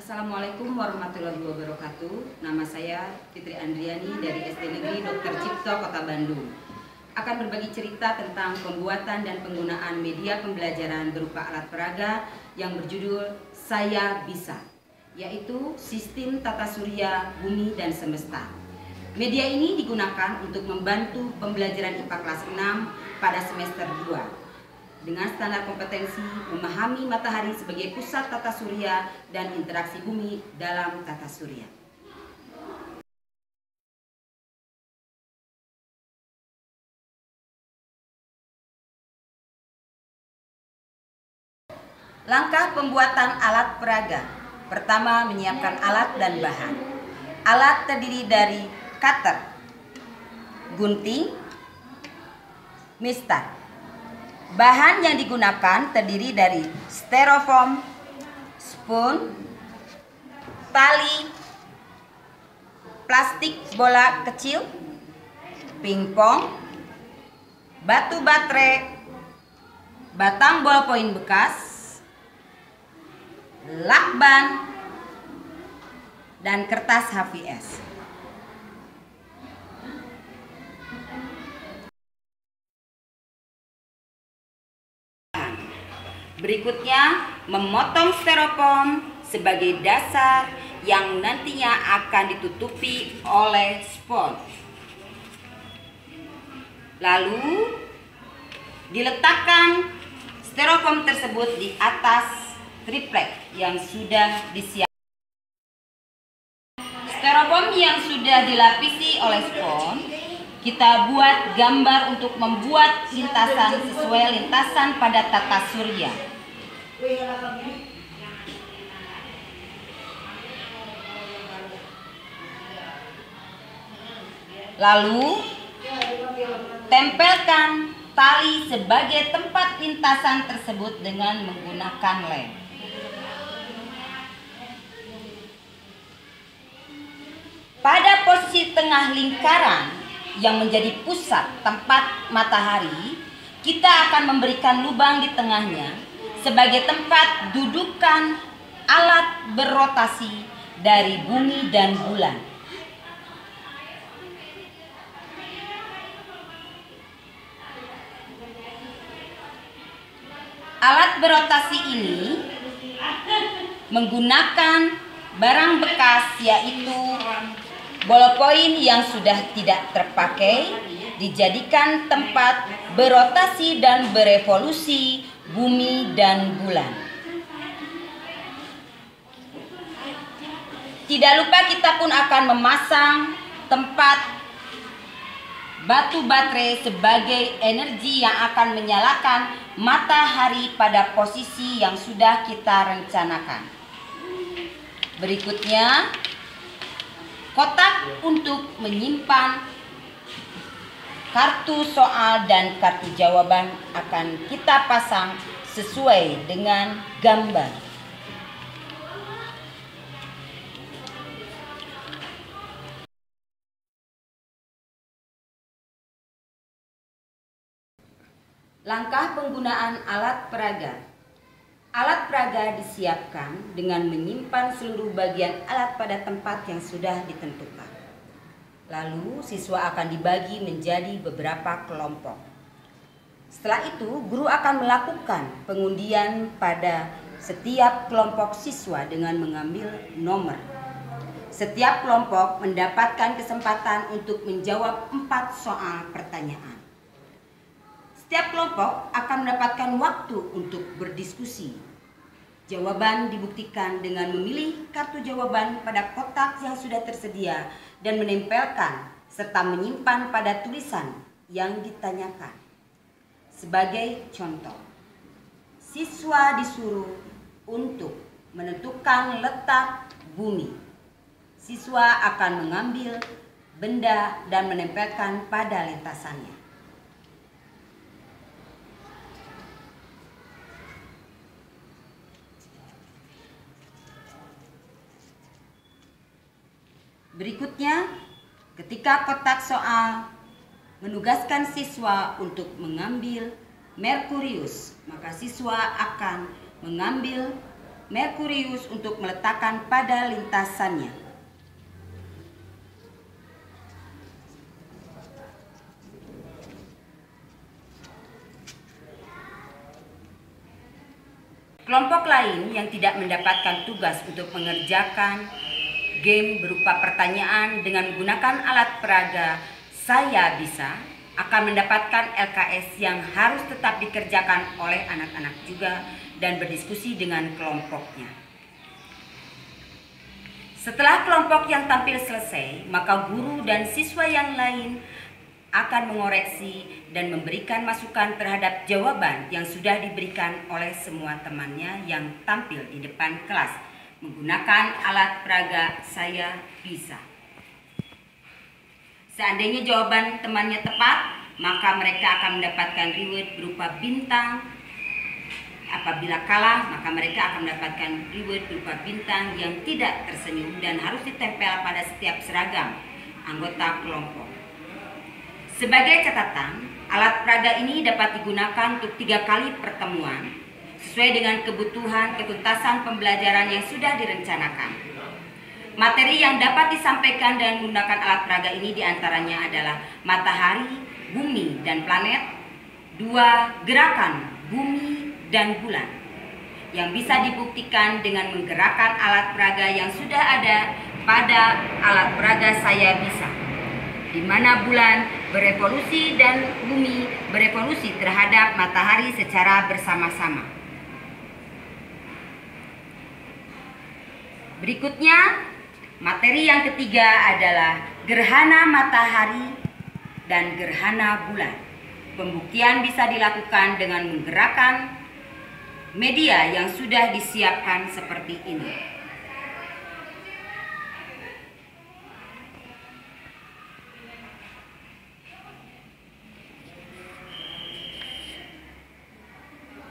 Assalamualaikum warahmatullahi wabarakatuh. Nama saya Fitri Andriani dari SD Negeri Dr. Cipto Kota Bandung. Akan berbagi cerita tentang pembuatan dan penggunaan media pembelajaran berupa alat peraga yang berjudul Saya Bisa, yaitu Sistem Tata Surya Bumi dan Semesta. Media ini digunakan untuk membantu pembelajaran IPA kelas 6 pada semester 2 dengan standar kompetensi memahami matahari sebagai pusat tata surya dan interaksi bumi dalam tata surya. Langkah pembuatan alat peraga. Pertama, menyiapkan alat dan bahan. Alat terdiri dari cutter, gunting, mistar. Bahan yang digunakan terdiri dari styrofoam, spoon, tali, plastik bola kecil, pingpong, batu baterai, batang ballpoint bekas, lakban, dan kertas HVS. Berikutnya, memotong styrofoam sebagai dasar yang nantinya akan ditutupi oleh spons. Lalu, diletakkan styrofoam tersebut di atas triplek yang sudah disiapkan. Styrofoam yang sudah dilapisi oleh spons, kita buat gambar untuk membuat lintasan sesuai lintasan pada tata surya. Lalu, tempelkan tali sebagai tempat lintasan tersebut dengan menggunakan lem. Pada posisi tengah lingkaran yang menjadi pusat tempat matahari, kita akan memberikan lubang di tengahnya sebagai tempat dudukan alat berotasi dari bumi dan bulan. Alat berotasi ini menggunakan barang bekas, yaitu ballpoint yang sudah tidak terpakai, dijadikan tempat berotasi dan berevolusi bumi dan bulan. Tidak lupa kita pun akan memasang tempat batu baterai sebagai energi yang akan menyalakan matahari pada posisi yang sudah kita rencanakan. Berikutnya, kotak untuk menyimpan kartu soal dan kartu jawaban akan kita pasang sesuai dengan gambar. Langkah penggunaan alat peraga. Alat peraga disiapkan dengan menyimpan seluruh bagian alat pada tempat yang sudah ditentukan. Lalu siswa akan dibagi menjadi beberapa kelompok. Setelah itu, guru akan melakukan pengundian pada setiap kelompok siswa dengan mengambil nomor. Setiap kelompok mendapatkan kesempatan untuk menjawab 4 soal pertanyaan. Setiap kelompok akan mendapatkan waktu untuk berdiskusi. Jawaban dibuktikan dengan memilih kartu jawaban pada kotak yang sudah tersedia dan menempelkan serta menyimpan pada tulisan yang ditanyakan. Sebagai contoh, siswa disuruh untuk menentukan letak bumi. Siswa akan mengambil benda dan menempelkan pada lintasannya. Berikutnya, ketika kotak soal menugaskan siswa untuk mengambil Merkurius, maka siswa akan mengambil Merkurius untuk meletakkan pada lintasannya. Kelompok lain yang tidak mendapatkan tugas untuk mengerjakan game berupa pertanyaan dengan menggunakan alat peraga Saya Bisa akan mendapatkan LKS yang harus tetap dikerjakan oleh anak-anak juga dan berdiskusi dengan kelompoknya. Setelah kelompok yang tampil selesai, maka guru dan siswa yang lain akan mengoreksi dan memberikan masukan terhadap jawaban yang sudah diberikan oleh semua temannya yang tampil di depan kelas menggunakan alat peraga Saya Bisa. Seandainya jawaban temannya tepat, maka mereka akan mendapatkan reward berupa bintang. Apabila kalah, maka mereka akan mendapatkan reward berupa bintang yang tidak tersenyum dan harus ditempel pada setiap seragam anggota kelompok. Sebagai catatan, alat peraga ini dapat digunakan untuk 3 kali pertemuan sesuai dengan kebutuhan ketuntasan pembelajaran yang sudah direncanakan. Materi yang dapat disampaikan dengan menggunakan alat peraga ini diantaranya adalah matahari, bumi, dan planet, 2 gerakan bumi dan bulan, yang bisa dibuktikan dengan menggerakkan alat peraga yang sudah ada pada alat peraga Saya Bisa, di mana bulan berevolusi dan bumi berevolusi terhadap matahari secara bersama-sama. Berikutnya, materi yang ketiga adalah gerhana matahari dan gerhana bulan. Pembuktian bisa dilakukan dengan menggerakkan media yang sudah disiapkan seperti ini.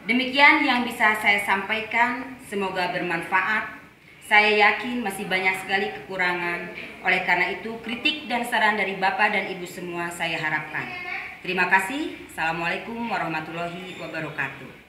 Demikian yang bisa saya sampaikan, semoga bermanfaat. Saya yakin masih banyak sekali kekurangan, oleh karena itu kritik dan saran dari Bapak dan Ibu semua saya harapkan. Terima kasih. Assalamualaikum warahmatullahi wabarakatuh.